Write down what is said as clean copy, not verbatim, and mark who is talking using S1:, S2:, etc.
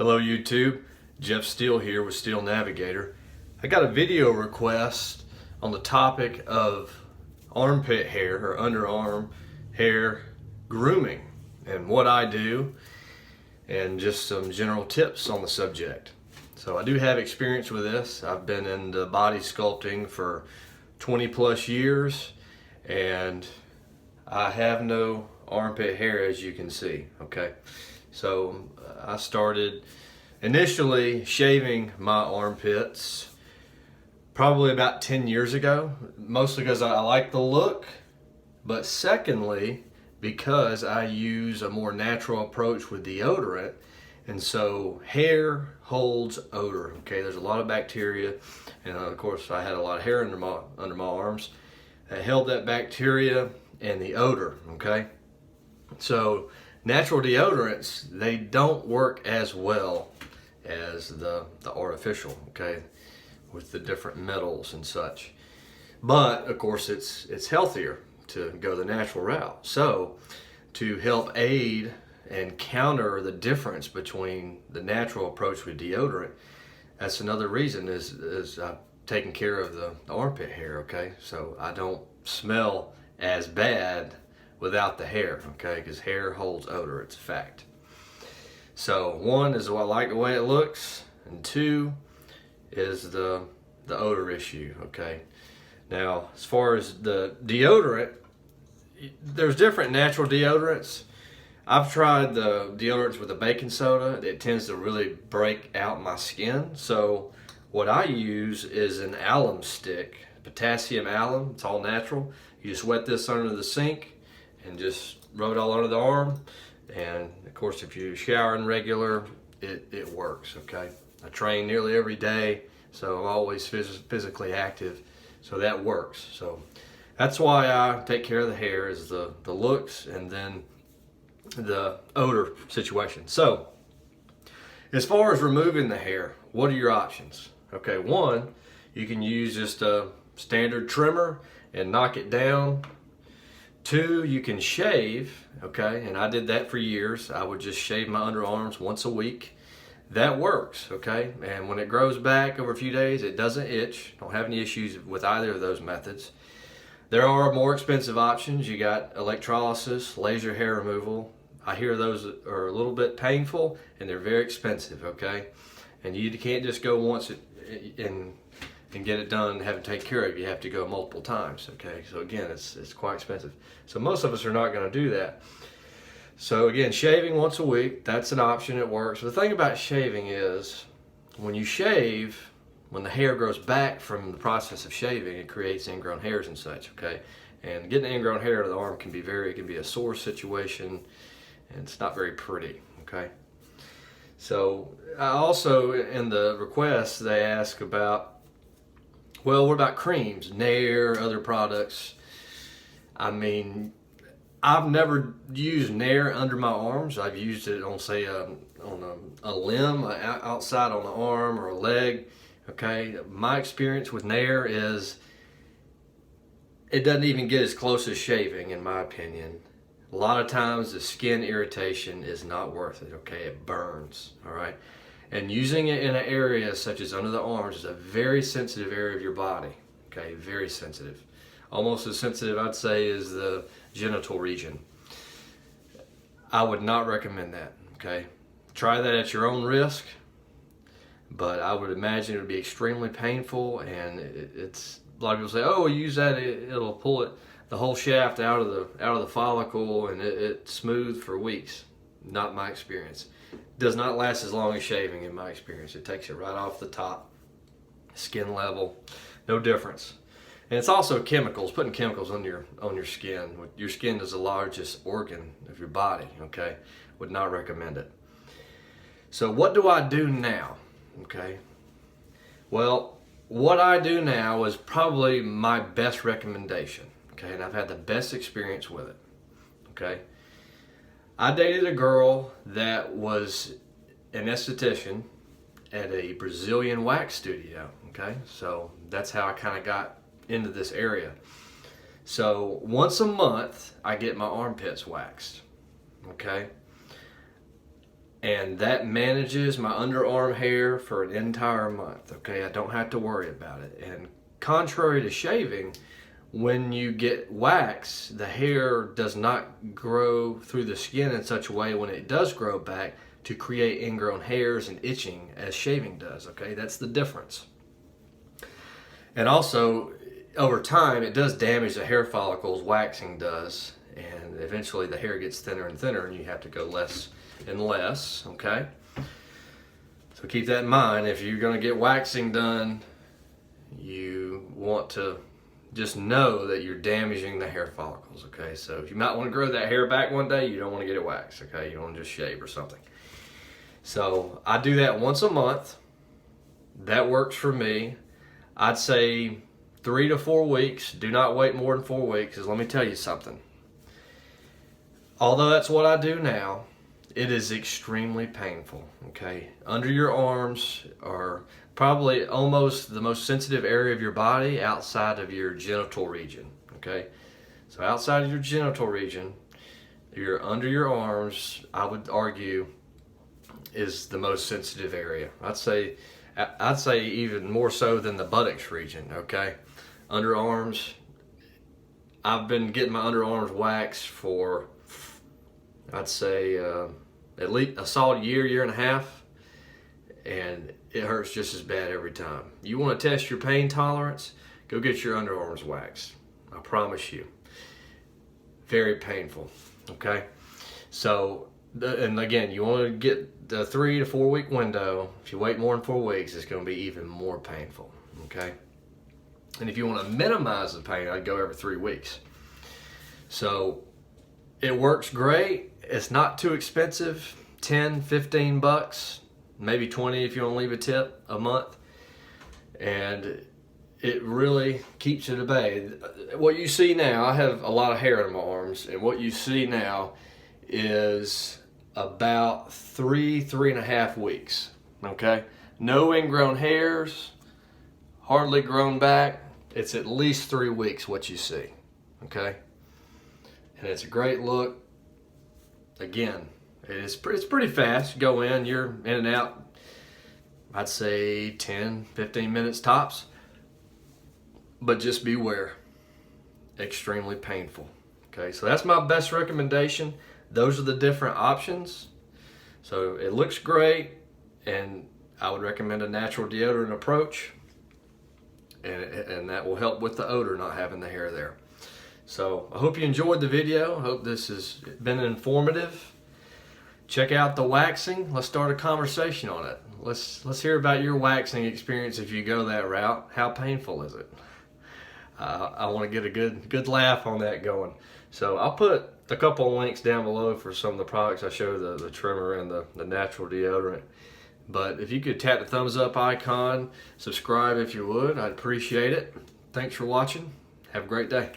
S1: Hello YouTube, Jeff Steele here with Steele Navigator. I got a video request on the topic of armpit hair or underarm hair grooming and what I do and just some general tips on the subject. So I do have experience with this. I've been into body sculpting for 20 plus years and I have no armpit hair, as you can see, okay? So I started initially shaving my armpits probably about 10 years ago, mostly because I like the look, but secondly, because I use a more natural approach with deodorant, and so hair holds odor, okay? There's a lot of bacteria, and of course I had a lot of hair under my arms. I held that bacteria and the odor, okay? So natural deodorants, they don't work as well as the artificial, okay, with the different metals and such. But of course it's healthier to go the natural route. So to help aid and counter the difference between the natural approach with deodorant, that's another reason is taking care of the armpit hair, okay? So I don't smell as bad without the hair, okay? Because hair holds odor, it's a fact. So one is I like the way it looks, and two is the odor issue, okay? Now, as far as the deodorant, there's different natural deodorants. I've tried the deodorants with the baking soda. It tends to really break out my skin. So what I use is an alum stick, potassium alum. It's all natural. You just wet this under the sink and just rub it all under the arm. And of course, if you showering regular, it works, okay? I train nearly every day, so I'm always physically active, so that works. So that's why I take care of the hair, is the looks and then the odor situation. So as far as removing the hair, what are your options? Okay, one, you can use just a standard trimmer and knock it down. Two, you can shave, okay, and I did that for years. I would just shave my underarms once a week. That works, okay, and when it grows back over a few days, it doesn't itch. Don't have any issues with either of those methods. There are more expensive options. You got electrolysis, laser hair removal. I hear those are a little bit painful and they're very expensive, okay, and you can't just go once and get it done and have it taken care of. You have to go multiple times, okay? So again, it's quite expensive. So most of us are not gonna do that. So again, shaving once a week, that's an option, it works. The thing about shaving is, when you shave, when the hair grows back from the process of shaving, it creates ingrown hairs and such, okay? And getting ingrown hair to the arm can be a sore situation, and it's not very pretty, okay? So I also, in the request, they ask about, well, what about creams, Nair, other products? I mean, I've never used Nair under my arms. I've used it on, say, on a limb, outside on the arm or a leg, okay? My experience with Nair is it doesn't even get as close as shaving, in my opinion. A lot of times the skin irritation is not worth it, okay? It burns, all right? And using it in an area such as under the arms is a very sensitive area of your body, okay? Very sensitive. Almost as sensitive, I'd say, as the genital region. I would not recommend that, okay? Try that at your own risk, but I would imagine it would be extremely painful, and it's, a lot of people say, oh, use that, it'll pull the whole shaft out of the follicle, and it's smooth for weeks. Not my experience. Does not last as long as shaving, in my experience. It takes it right off the top, skin level, no difference. And it's also chemicals, putting chemicals on your skin. Your skin is the largest organ of your body, okay? Would not recommend it. So what do I do now, okay? Well, what I do now is probably my best recommendation, okay? And I've had the best experience with it, okay? I dated a girl that was an esthetician at a Brazilian wax studio, okay? So that's how I kind of got into this area. So once a month, I get my armpits waxed, okay? And and that manages my underarm hair for an entire month. Okay, I don't have to worry about it. And contrary to shaving, when you get wax, the hair does not grow through the skin in such a way when it does grow back to create ingrown hairs and itching as shaving does. Okay, that's the difference. And also, over time, it does damage the hair follicles, waxing does, and eventually the hair gets thinner and thinner and you have to go less and less. Okay, so keep that in mind. If you're going to get waxing done, you want to just know that you're damaging the hair follicles. Okay, so if you might want to grow that hair back one day, you don't want to get it waxed. Okay, you don't want to just shave or something. So I do that once a month. That works for me. I'd say 3 to 4 weeks. Do not wait more than 4 weeks, because let me tell you something. Although that's what I do now, it is extremely painful. Okay, under your arms are probably almost the most sensitive area of your body outside of your genital region. Okay, so outside of your genital region, under your arms, I would argue, is the most sensitive area. I'd say even more so than the buttocks region. Okay, underarms, I've been getting my underarms waxed for, I'd say, at least a solid year and a half, and it hurts just as bad every time. You want to test your pain tolerance? Go get your underarms waxed. I promise you. Very painful. Okay, so and again, you want to get the 3 to 4 week window. If you wait more than 4 weeks, it's going to be even more painful. Okay, and if you want to minimize the pain, I'd go every 3 weeks. So it works great. It's not too expensive. 10, 15 bucks, maybe 20 if you want to leave a tip a month, and it really keeps it at bay. What you see now, I have a lot of hair in my arms, and what you see now is about 3.5 weeks. Okay, no ingrown hairs, hardly grown back. It's at least 3 weeks what you see. Okay, and it's a great look. Again, it's pretty fast. You go in, you're in and out, I'd say 10, 15 minutes tops. But just beware, extremely painful. Okay, so that's my best recommendation. Those are the different options. So it looks great, and I would recommend a natural deodorant approach, and that will help with the odor, not having the hair there. So I hope you enjoyed the video. I hope this has been informative. Check out the waxing. Let's start a conversation on it. Let's hear about your waxing experience if you go that route. How painful is it? I want to get a good laugh on that going. So I'll put a couple of links down below for some of the products I showed, the trimmer and the natural deodorant. But if you could tap the thumbs up icon, subscribe if you would, I'd appreciate it. Thanks for watching. Have a great day.